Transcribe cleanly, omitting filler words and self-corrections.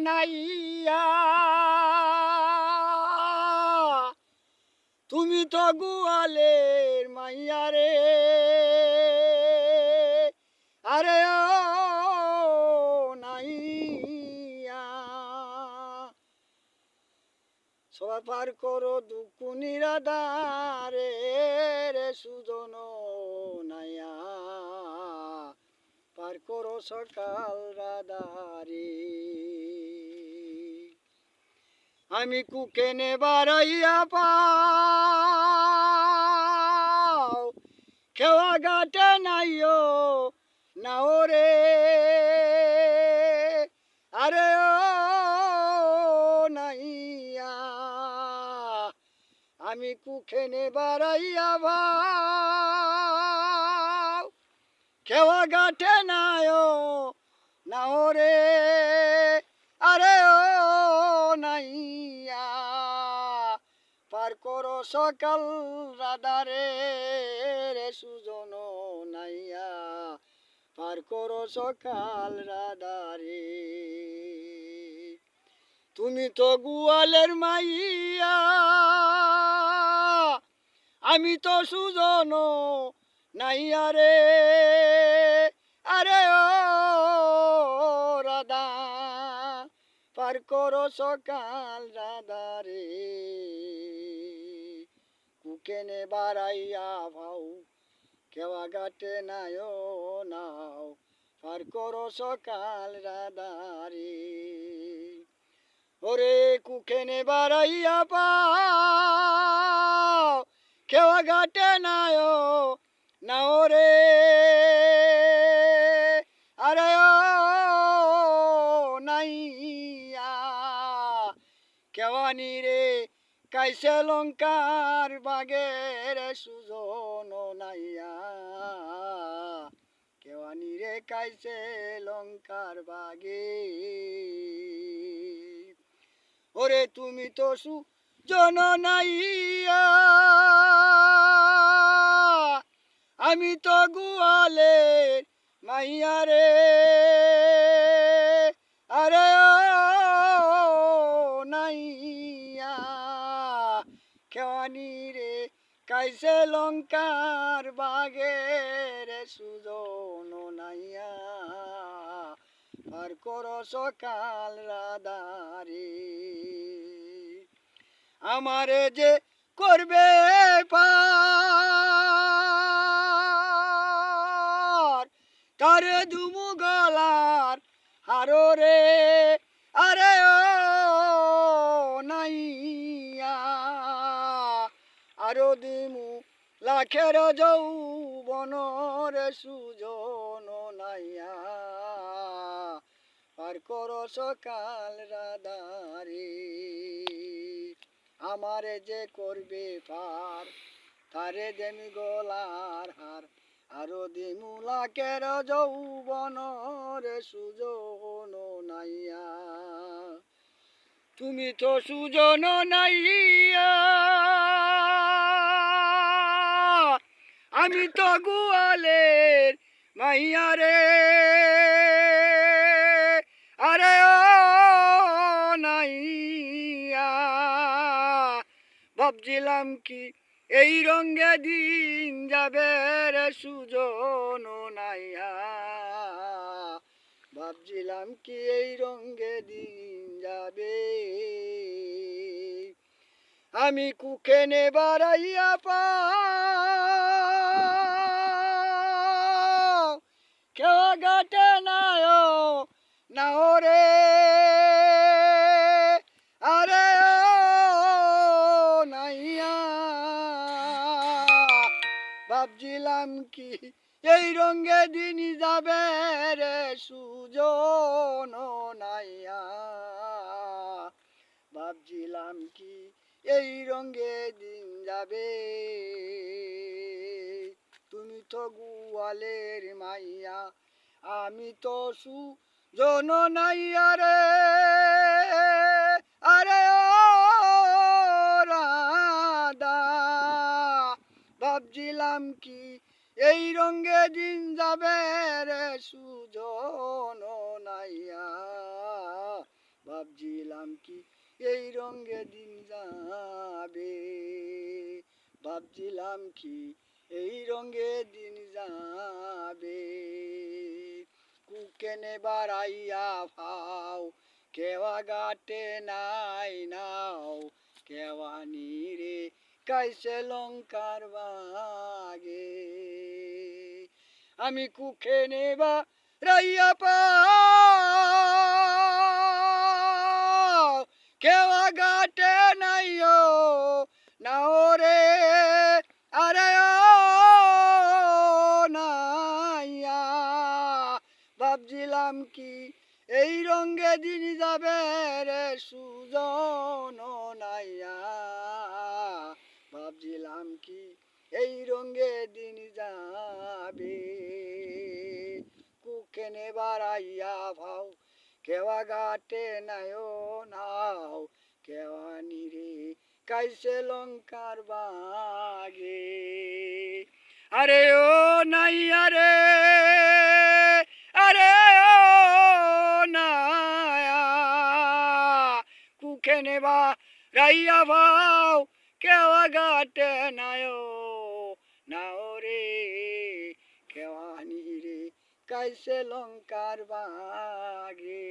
নাইয়া তুমি তো গোয়ালের মাইয়া রে আরে ও নাইয়া সবাই পার করো দুঃখ নিরাদারে রে সুজন নাইয়া পার করো সকাল রাদারে আমি কুকেনে বাড়াইয়া পাও খেওয়া গাটে নাইও নাও রে আরে ও নাইয়া আমি কুকেনে বাড়াইয়া পাও খেওয়া গাটে নাইও নাও রে আরে ও নাইয়া পার করো সকাল রাদারে রে সুজন নাইয়া পার করো সকাল রাদারে তুমি তো গোয়ালের মাইয়া আমি তো সুজন নাইয়া রে আরে ও রাধা পার করো সকাল রাধারে কুকেনে বাড়াইয়া ভাও কেওয়া গাটে নাও নাও পার করো সকাল রাধারে ওরে কুকেনে বাড়াইয়া পাও কেওয়া গাটে নাও নাও রে আরে ও নাইয়া কেওয়ানি রে কাইসে লঙ্কার বাগের সুজন নাইয়া কেওয়ানি রে কাইসে লঙ্কার বাগে ওরে তুমি তো সুজন নাইয়া আমি তো গোয়ালের মাইয়া রে আরে ও নাইয়া কেওয়ানি রে কাইসে লঙ্কার বাগের সুজন নাইয়া পার করো সকাল রাদারে আমারে যে করবে পার তারে দুমু গলার হারো রে আরে ও নাইয়া আরো দিমু লাখের যৌবন রে সুজন নাইয়া পার করো সকাল রাদারে আমারে যে করবে পার তারে দেমি গলার হার আরো দিমু লাখের যৌবন রে সুজন নাইয়া তুমি তো সুজন নাইয়া আমি তো গোয়ালের মাইয়া রে আরে ও নাইয়া ভাবছিলাম কি এই রঙে দিন যাবে রে সুজন নাইয়া ভাবছিলাম কি এই রঙে দিন যাবে আমি কুকেনে বাড়াইয়া পাও কেওয়া গাটে নাও নাও রে আরে ও নাইয়া ভাবছিলাম কি এই রঙে দিন যাবে রে সুজন নাইয়া ভাবছিলাম কি এই রঙে দিন যাবে তুমি তো গোয়ালের মাইয়া আমি তো সুজন নাইয়া রে আরে ও রাধা ভাবছিলাম কি এই রঙে দিন যাবে রে সুজন নাইয়া ভাবছিলাম কি এই রঙে দিন যাবে, ভাবছিলাম কি এই রঙে দিন যাবে। কুকেনে বাড়াইয়া ভাও কেওয়া গাটে নাই নাও, কেওয়ানি রে কাইছে লঙ্কার বাগে। আমি কুকেনে বাড়াইয়া পাও কেওয়া গাটে নাইও নাও রে, আরে ও নাইয়া, ভাবছিলাম কি এই রঙে দিন যাবে রে সুজন নাইয়া, ভাবছিলাম কি এই রঙে দিন যাবে। কুকেনে বাড়াইয়া ভাও কেওয়া গাটে নাইও নাও, কেওয়ানি রে কাইছে লঙ্কার বাগে। আরে ও নাইয়া রে, আরে ও নাইয়া, কুকেনে বাড়াইয়া ভাও কেওয়া গাটে নাইও নাও রে, কেওয়ানি রে কাইছে লঙ্কার বাগে।